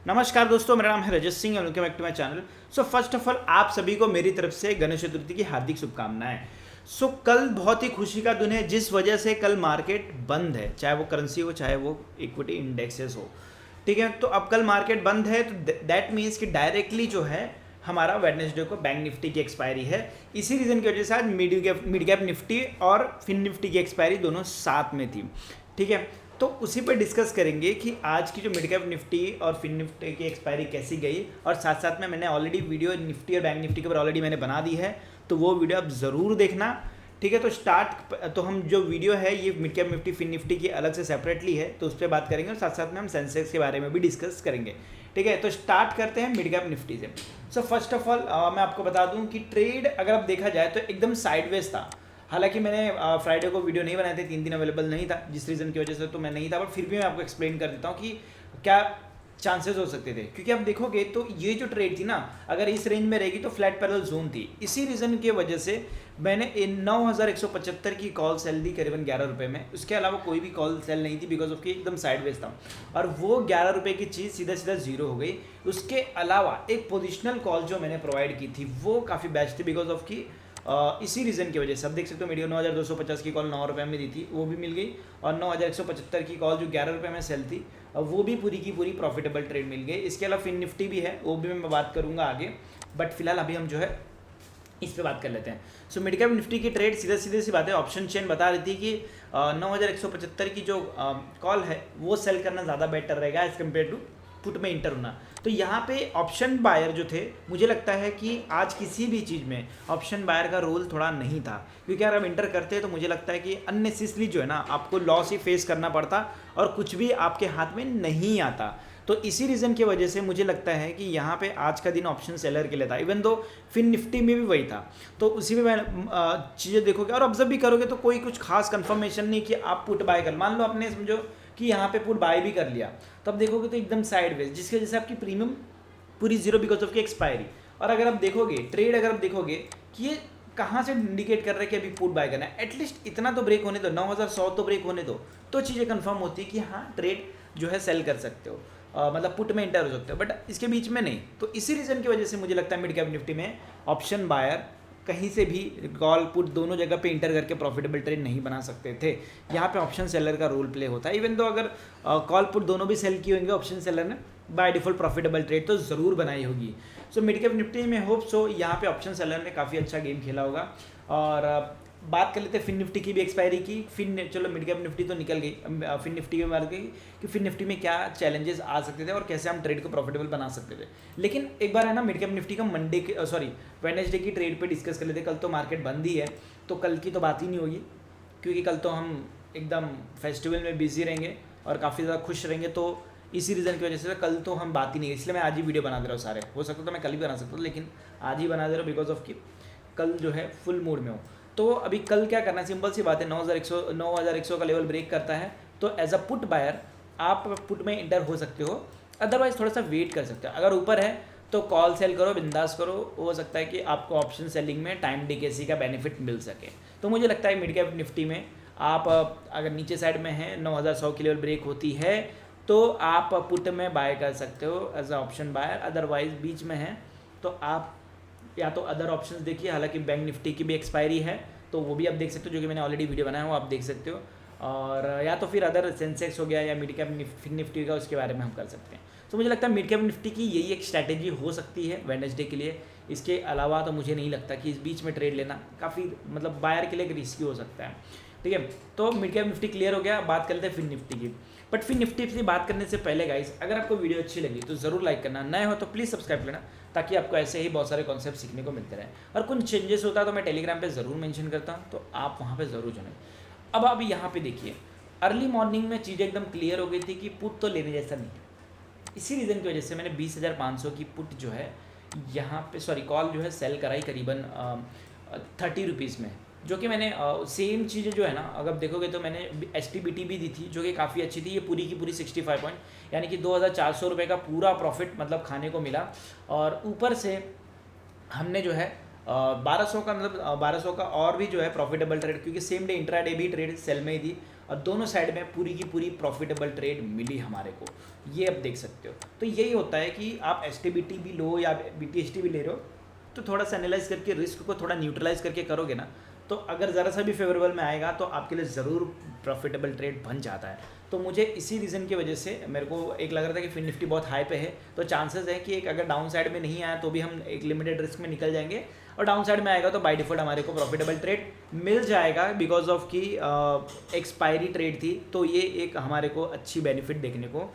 नमस्कार दोस्तों, मेरा नाम है रजत सिंह और welcome back to my channel. So first of all आप सभी को मेरी तरफ से गणेश चतुर्थी की हार्दिक शुभकामनाएं। सो कल बहुत ही खुशी का दिन है जिस वजह से कल मार्केट बंद है, चाहे वो करेंसी हो चाहे वो इक्विटी इंडेक्सेस हो। ठीक है, तो अब कल मार्केट बंद है तो दैट मीन्स कि डायरेक्टली जो है हमारा वेडनेसडे को बैंक निफ्टी की एक्सपायरी है। इसी रीज़न की वजह से आज मिड कैप निफ्टी और फिन निफ्टी की एक्सपायरी दोनों साथ में थी। ठीक है, तो उसी पर डिस्कस करेंगे कि आज की जो मिड कैप निफ्टी और फिन निफ्टी की एक्सपायरी कैसी गई, और साथ साथ में मैंने ऑलरेडी वीडियो निफ्टी और बैंक निफ्टी के ऊपर ऑलरेडी मैंने बना दी है, तो वो वीडियो आप ज़रूर देखना। ठीक है, तो हम जो वीडियो है ये mid cap Nifty fin Nifty की अलग से सेपरेटली है, तो उस पर बात करेंगे और साथ साथ में हम सेंसेक्स के बारे में भी डिस्कस करेंगे। ठीक है, तो स्टार्ट करते हैं मिड कैप निफ्टी से। सो फर्स्ट ऑफ ऑल मैं आपको बता दूं कि ट्रेड अगर आप देखा जाए तो एकदम साइडवेज था। हालांकि मैंने फ्राइडे को वीडियो नहीं बनाए थे, 3 दिन अवेलेबल नहीं था जिस रीज़न की वजह से तो मैं नहीं था, बट फिर भी मैं आपको एक्सप्लेन कर देता हूँ कि क्या चांसेस हो सकते थे। क्योंकि आप देखोगे तो ये जो ट्रेड थी ना, अगर इस रेंज में रहेगी तो फ्लैट पैरेलल जोन थी। इसी रीज़न की वजह से मैंने 9175 की कॉल सेल दी करीबन 11 रुपये में। उसके अलावा कोई भी कॉल सेल नहीं थी बिकॉज ऑफ कि एकदम साइडवेज था, और वो 11 रुपये की चीज़ सीधा सीधा जीरो हो गई। उसके अलावा एक पोजिशनल कॉल जो मैंने प्रोवाइड की थी वो काफ़ी बेस्ट थी बिकॉज ऑफ कि इसी रीज़न की वजह से आप देख सकते हो मीडियो 9250 की कॉल 9 रुपये में दी थी, वो भी मिल गई। और 9175 की कॉल जो 11 रुपये में सेल थी वो भी पूरी की पूरी प्रॉफिटेबल ट्रेड मिल गई। इसके अलावा फिन निफ्टी भी है, वो भी मैं बात करूँगा आगे, बट फिलहाल अभी हम जो है इस पे बात कर लेते हैं। सो मिड कैप निफ्टी की ट्रेड सीधी सी बात है, ऑप्शन चेन बता रही थी कि 9175 की जो कॉल है वो सेल करना ज़्यादा बेटर रहेगा एज़ कम्पेयर टू पुट में इंटर होना। तो यहाँ पे ऑप्शन बायर जो थे, मुझे लगता है कि आज किसी भी चीज़ में ऑप्शन बायर का रोल थोड़ा नहीं था, क्योंकि अगर आप इंटर करते हैं तो मुझे लगता है कि अननेसेसरी जो है ना आपको लॉस ही फेस करना पड़ता और कुछ भी आपके हाथ में नहीं आता। तो इसी रीज़न की वजह से मुझे लगता है कि यहाँ पे आज का दिन ऑप्शन सेलर के लिए था, इवन दो फिन निफ्टी में भी वही था। तो उसी में मैं चीज़ें देखोगे और ऑब्जर्व भी करोगे तो कोई कुछ खास कंफर्मेशन नहीं कि आप पुट बाय कर, मान लो आपने समझो कि यहाँ पे पुट बाय भी कर लिया, तब देखोगे तो एकदम साइडवेज, जिसकी वजह से आपकी प्रीमियम पूरी जीरो बिकॉज ऑफ की एक्सपायरी। और अगर आप देखोगे ट्रेड, अगर आप देखोगे कि ये कहाँ से इंडिकेट कर रहे हैं कि अभी पुट बाय करना है, एटलीस्ट इतना तो ब्रेक होने दो, 9100 तो ब्रेक होने दो, तो चीज़ें कंफर्म होती है कि हाँ ट्रेड जो है सेल कर सकते हो, मतलब पुट में इंटर हो सकते हो, बट इसके बीच में नहीं। तो इसी रीज़न की वजह से मुझे लगता है मिड कैप निफ्टी में ऑप्शन बायर कहीं से भी कॉल पुट दोनों जगह पे इंटर करके प्रॉफिटेबल ट्रेड नहीं बना सकते थे। यहाँ पे ऑप्शन सेलर का रोल प्ले होता है, इवन तो अगर कॉल पुट दोनों भी सेल किए होंगे ऑप्शन सेलर ने, बाय डिफॉल्ट प्रॉफिटेबल ट्रेड तो ज़रूर बनाई होगी। सो मिड कैप निफ्टी में होप सो यहाँ पे ऑप्शन सेलर ने काफ़ी अच्छा गेम खेला होगा। और बात कर लेते हैं फिन निफ्टी की भी एक्सपायरी की। चलो मिड कैप निफ्टी तो निकल गई, फिन निफ्टी में बात गई कि फिन निफ्टी में क्या चैलेंजेस आ सकते थे और कैसे हम ट्रेड को प्रॉफिटेबल बना सकते थे। लेकिन एक बार है ना मिड कैप निफ्टी का वेडनेसडे की ट्रेड पे डिस्कस कर लेते। कल तो मार्केट बंद ही है तो कल की तो बात ही नहीं होगी, क्योंकि कल तो हम एकदम फेस्टिवल में बिजी रहेंगे और काफ़ी ज़्यादा खुश रहेंगे, तो इसी रीज़न की वजह से कल तो हम बात ही नहीं है। इसलिए मैं आज ही वीडियो बना दे रहा हूँ। सारे हो सकता तो मैं कल भी बना सकता हूँ, लेकिन आज ही बना दे रहा हूँ बिकॉज ऑफ कि कल जो है फुल मूड में हो। तो अभी कल क्या करना है, सिंपल सी बात है, 9100 का लेवल ब्रेक करता है तो एज अ पुट बायर आप पुट में इंटर हो सकते हो, अदरवाइज थोड़ा सा वेट कर सकते हो। अगर ऊपर है तो कॉल सेल करो, बिंदास करो, हो सकता है कि आपको ऑप्शन सेलिंग में टाइम डीकेसी का बेनिफिट मिल सके। तो मुझे लगता है मिड कैप निफ्टी में आप अगर नीचे साइड में है 9100 की लेवल ब्रेक होती है तो आप पुट में बाय कर सकते हो as a option buyer, otherwise बीच में है तो आप या तो अदर ऑप्शंस देखिए। हालांकि बैंक निफ्टी की भी एक्सपायरी है तो वो भी आप देख सकते हो, जो कि मैंने ऑलरेडी वीडियो बनाया हो आप देख सकते हो। और या तो फिर अदर सेंसेक्स हो गया या मिड कैप निफ्टी का, उसके बारे में हम कर सकते हैं। तो मुझे लगता है मिड कैप निफ्टी की यही एक स्ट्रैटेजी हो सकती है वेडनेसडे के लिए। इसके अलावा तो मुझे नहीं लगता कि इस बीच में ट्रेड लेना काफ़ी मतलब बायर के लिए रिस्की हो सकता है। ठीक है, तो मिड कैप निफ्टी क्लियर हो गया। बात कर लेते हैं फिन निफ्टी की। बट फिन निफ्टी से बात करने से पहले गाइस, अगर आपको वीडियो अच्छी लगी तो ज़रूर लाइक करना, नए हो तो प्लीज़ सब्सक्राइब करना, ताकि आपको ऐसे ही बहुत सारे कॉन्सेप्ट सीखने को मिलते रहे। और कुछ चेंजेस होता है तो मैं टेलीग्राम पे ज़रूर मेंशन करता हूँ, तो आप वहाँ पे ज़रूर जुड़ें। अब आप यहाँ पे देखिए, अर्ली मॉर्निंग में चीज़ें एकदम क्लियर हो गई थी कि पुट तो लेने जैसा नहीं है। इसी रीज़न की वजह से मैंने 20,500 की पुट जो है यहाँ पे कॉल जो है सेल कराई करीबन 30 रुपीज़ में, जो कि मैंने सेम चीज़ें जो है ना अगर देखोगे तो मैंने STBT भी दी थी जो कि काफ़ी अच्छी थी। ये पूरी की पूरी 65 पॉइंट यानी कि 2,400 रुपये का पूरा प्रॉफिट मतलब खाने को मिला। और ऊपर से हमने जो है 1200 का मतलब 1200 का और भी जो है प्रॉफिटेबल ट्रेड, क्योंकि सेम डे इंट्राडे भी ट्रेड सेल में ही थी और दोनों साइड में पूरी की पूरी प्रॉफिटेबल ट्रेड मिली हमारे को, ये आप देख सकते हो। तो यही होता है कि आप STBT भी लो या BTST भी ले रहे हो तो थोड़ा सा एनालाइज करके रिस्क को थोड़ा न्यूट्रलाइज करके करोगे ना, तो अगर ज़रा सा भी फेवरेबल में आएगा तो आपके लिए ज़रूर प्रॉफिटेबल ट्रेड बन जाता है। तो मुझे इसी रीज़न की वजह से मेरे को एक लग रहा था कि फिन निफ्टी बहुत हाई पे है, तो चांसेस है कि एक अगर डाउन साइड में नहीं आया तो भी हम एक लिमिटेड रिस्क में निकल जाएंगे, और डाउन साइड में आएगा तो बाय डिफॉल्ट हमारे को प्रॉफिटेबल ट्रेड मिल जाएगा बिकॉज ऑफ की एक्सपायरी ट्रेड थी, तो ये एक हमारे को अच्छी बेनिफिट देखने को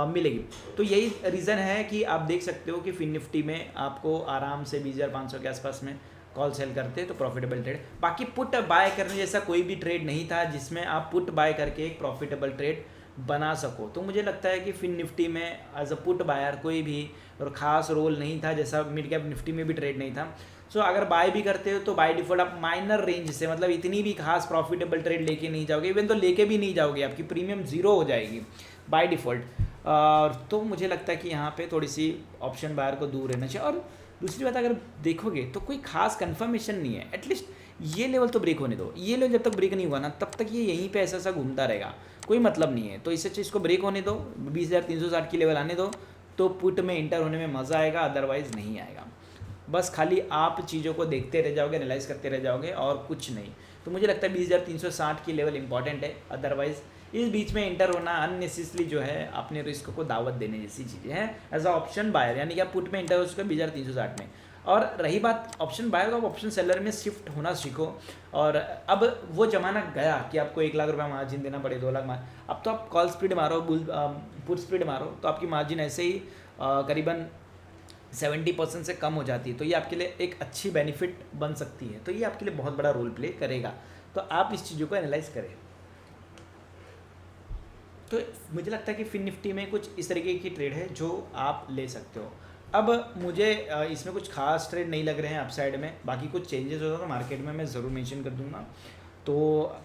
मिलेगी। तो यही रीज़न है कि आप देख सकते हो कि फिन निफ्टी में आपको आराम से 20,500 के आसपास में कॉल सेल करते तो प्रॉफिटेबल ट्रेड। बाकी पुट बाय करने जैसा कोई भी ट्रेड नहीं था जिसमें आप पुट बाय करके एक प्रॉफिटेबल ट्रेड बना सको। तो मुझे लगता है कि फिन निफ्टी में एज अ पुट बायर कोई भी और ख़ास रोल नहीं था, जैसा मिड कैप निफ्टी में भी ट्रेड नहीं था। सो अगर बाय भी करते हो तो बाय डिफॉल्ट आप माइनर रेंज से, मतलब इतनी भी खास प्रॉफिटेबल ट्रेड लेके नहीं जाओगे, इवन तो लेके भी नहीं जाओगे, आपकी प्रीमियम ज़ीरो हो जाएगी बाय डिफ़ॉल्ट। तो मुझे लगता है कि यहाँ पे थोड़ी सी ऑप्शन बायर को दूर रहना चाहिए। और दूसरी बात, अगर देखोगे तो कोई खास कंफर्मेशन नहीं है, एटलीस्ट ये लेवल तो ब्रेक होने दो। ये लेवल जब तक ब्रेक नहीं हुआ ना तब तक ये यहीं पे ऐसा घूमता रहेगा, कोई मतलब नहीं है। तो इससे अच्छा इसको ब्रेक होने दो, 20,360 की लेवल आने दो, तो पुट में इंटर होने में मज़ा आएगा, अदरवाइज़ नहीं आएगा। बस खाली आप चीज़ों को देखते रह जाओगे, एनालाइज करते रह जाओगे और कुछ नहीं। तो मुझे लगता है 20,360 की लेवल इंपॉर्टेंट है, अदरवाइज़ इस बीच में इंटर होना अननेसेसरी जो है अपने रिस्क को दावत देने जैसी चीज़ें हैं एज अ ऑप्शन बायर, यानी कि आप पुट में इंटर हो चुके 20,360 में। और रही बात ऑप्शन बायर, आप ऑप्शन सेलर में शिफ्ट होना सीखो। और अब वो ज़माना गया कि आपको 1 लाख रुपया मार्जिन देना पड़े, 2 लाख मार्जिन। अब तो आप कॉल स्पीड मारो, पुट स्पीड मारो, तो आपकी मार्जिन ऐसे ही करीबन 70% से कम हो जाती है। तो ये आपके लिए एक अच्छी बेनिफिट बन सकती है, तो ये आपके लिए बहुत बड़ा रोल प्ले करेगा। तो आप इस चीज़ों को एनालाइज करें। तो मुझे लगता है कि फिन निफ्टी में कुछ इस तरीके की ट्रेड है जो आप ले सकते हो। अब मुझे इसमें कुछ खास ट्रेड नहीं लग रहे हैं अपसाइड में, बाकी कुछ चेंजेस होगा तो मार्केट में मैं ज़रूर मेंशन कर दूंगा। तो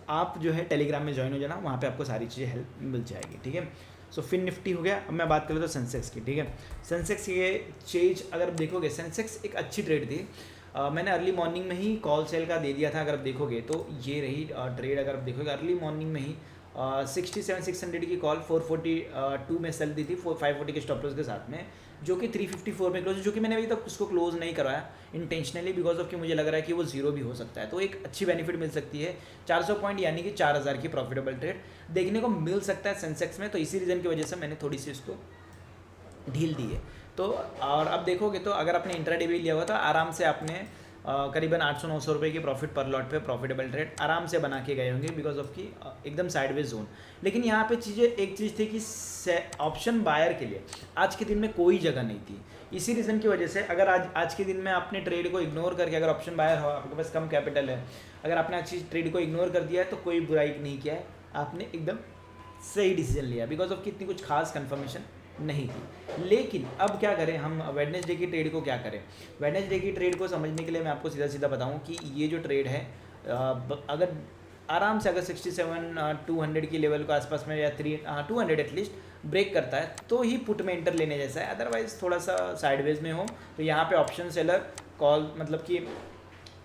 आप जो है टेलीग्राम में ज्वाइन हो जाना, वहाँ पे आपको सारी चीज़ें हेल्प मिल जाएगी, ठीक है। सो फिन निफ्टी हो गया। अब मैं बात कर लेता हूँ सेंसेक्स की, ठीक है। सेंसेक्स ये चेंज अगर देखोगे, सेंसेक्स एक अच्छी ट्रेड थी। मैंने अर्ली मॉर्निंग में ही कॉल सेल का दे दिया था, अगर आप देखोगे तो ये रही ट्रेड। अगर आप देखोगे अर्ली मॉर्निंग में ही 67,600 की कॉल 442 में सेल दी थी, 540 के स्टॉप लॉस के साथ में, जो कि 354 में क्लोज, जो कि मैंने अभी तक उसको क्लोज नहीं करवाया इंटेंशनली, बिकॉज ऑफ कि मुझे लग रहा है कि वो जीरो भी हो सकता है। तो एक अच्छी बेनिफिट मिल सकती है, 400 पॉइंट यानी कि 4,000 की प्रॉफिटेबल ट्रेड देखने को मिल सकता है सेंसेक्स में। तो इसी रीज़न की वजह से मैंने थोड़ी सी इसको ढील दी है। तो और अब देखोगे तो अगर आपने इंट्राडे भी लिया हुआ तो आराम से आपने करीबन 800-900 रुपये की प्रॉफिट पर लॉट पे प्रॉफिटेबल ट्रेड आराम से बना के गए होंगे, बिकॉज ऑफ की एकदम साइडवेज जोन। लेकिन यहाँ पे एक चीज़ थी कि ऑप्शन बायर के लिए आज के दिन में कोई जगह नहीं थी। इसी रीज़न की वजह से अगर आज के दिन में आपने ट्रेड को इग्नोर करके, अगर ऑप्शन बायर हो, आपके पास कम कैपिटल है, अगर आपने आज ट्रेड को इग्नोर कर दिया है तो कोई बुराई नहीं किया है, आपने एकदम सही डिसीजन लिया, बिकॉज ऑफ कि इतनी कुछ खास कन्फर्मेशन नहीं थी। लेकिन अब क्या करें हम, वेडनेसडे की ट्रेड को क्या करें। वेडनेसडे की ट्रेड को समझने के लिए मैं आपको सीधा सीधा बताऊं कि ये जो ट्रेड है अगर आराम से अगर 67,200 की लेवल के आसपास में या 200 एटलीस्ट ब्रेक करता है तो ही पुट में इंटर लेने जैसा है। अदरवाइज थोड़ा सा साइडवेज में हो तो यहाँ पे ऑप्शन सेलर कॉल, मतलब कि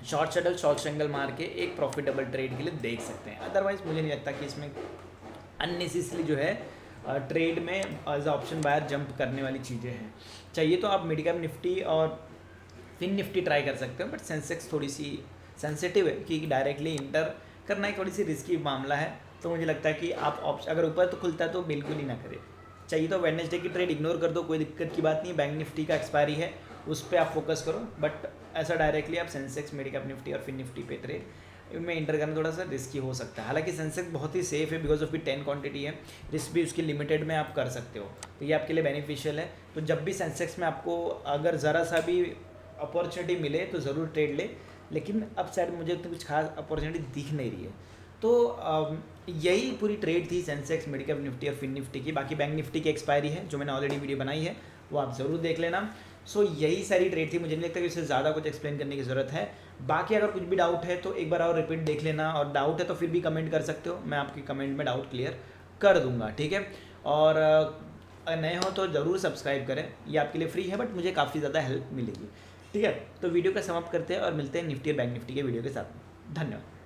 शॉर्ट शटल शॉर्ट एंगल मार के एक प्रॉफिटेबल ट्रेड के लिए देख सकते हैं। अदरवाइज मुझे नहीं लगता कि इसमें अननेसेसरी जो है ट्रेड में एज ऑप्शन बायर जंप करने वाली चीज़ें हैं। चाहिए तो आप मिड कैप निफ्टी और फिन निफ्टी ट्राई कर सकते हो, बट सेंसेक्स थोड़ी सी सेंसिटिव है कि डायरेक्टली इंटर करना एक थोड़ी सी रिस्की मामला है। तो मुझे लगता है कि आप अगर ऊपर तो खुलता है तो बिल्कुल ही ना करें। चाहिए तो वेडनेसडे की ट्रेड इग्नोर कर दो, कोई दिक्कत की बात नहीं। बैंक निफ्टी का एक्सपायरी है, उस पर आप फोकस करो, बट ऐसा डायरेक्टली आप सेंसेक्स, मिड कैप निफ्टी और फिन निफ्टी पे ट्रेड में इंटर करना थोड़ा सा रिस्की हो सकता है। हालांकि सेंसेक्स बहुत ही सेफ है, बिकॉज ऑफ की 10 क्वांटिटी है, रिस्क भी उसकी लिमिटेड में आप कर सकते हो, तो ये आपके लिए बेनिफिशियल है। तो जब भी सेंसेक्स में आपको अगर ज़रा सा भी अपॉर्चुनिटी मिले तो ज़रूर ट्रेड ले, लेकिन अब साइड मुझे तो कुछ खास अपॉर्चुनिटी दिख नहीं रही है। तो यही पूरी ट्रेड थी सेंसेक्स, मिड कैप निफ्टी और फिन निफ्टी की। बाकी बैंक निफ्टी की एक्सपायरी है जो मैंने ऑलरेडी वीडियो बनाई है, वो आप ज़रूर देख लेना। सो यही सारी ट्रेड थी, मुझे नहीं लगता कि इससे ज़्यादा कुछ एक्सप्लेन करने की ज़रूरत है। बाकी अगर कुछ भी डाउट है तो एक बार और रिपीट देख लेना, और डाउट है तो फिर भी कमेंट कर सकते हो, मैं आपकी कमेंट में डाउट क्लियर कर दूंगा, ठीक है। और अगर नए हो तो ज़रूर सब्सक्राइब करें, ये आपके लिए फ्री है, बट मुझे काफ़ी ज़्यादा हेल्प मिलेगी, ठीक है। तो वीडियो का समाप्त करते हैं और मिलते हैं निफ्टी और बैंक निफ्टी के वीडियो के साथ। धन्यवाद।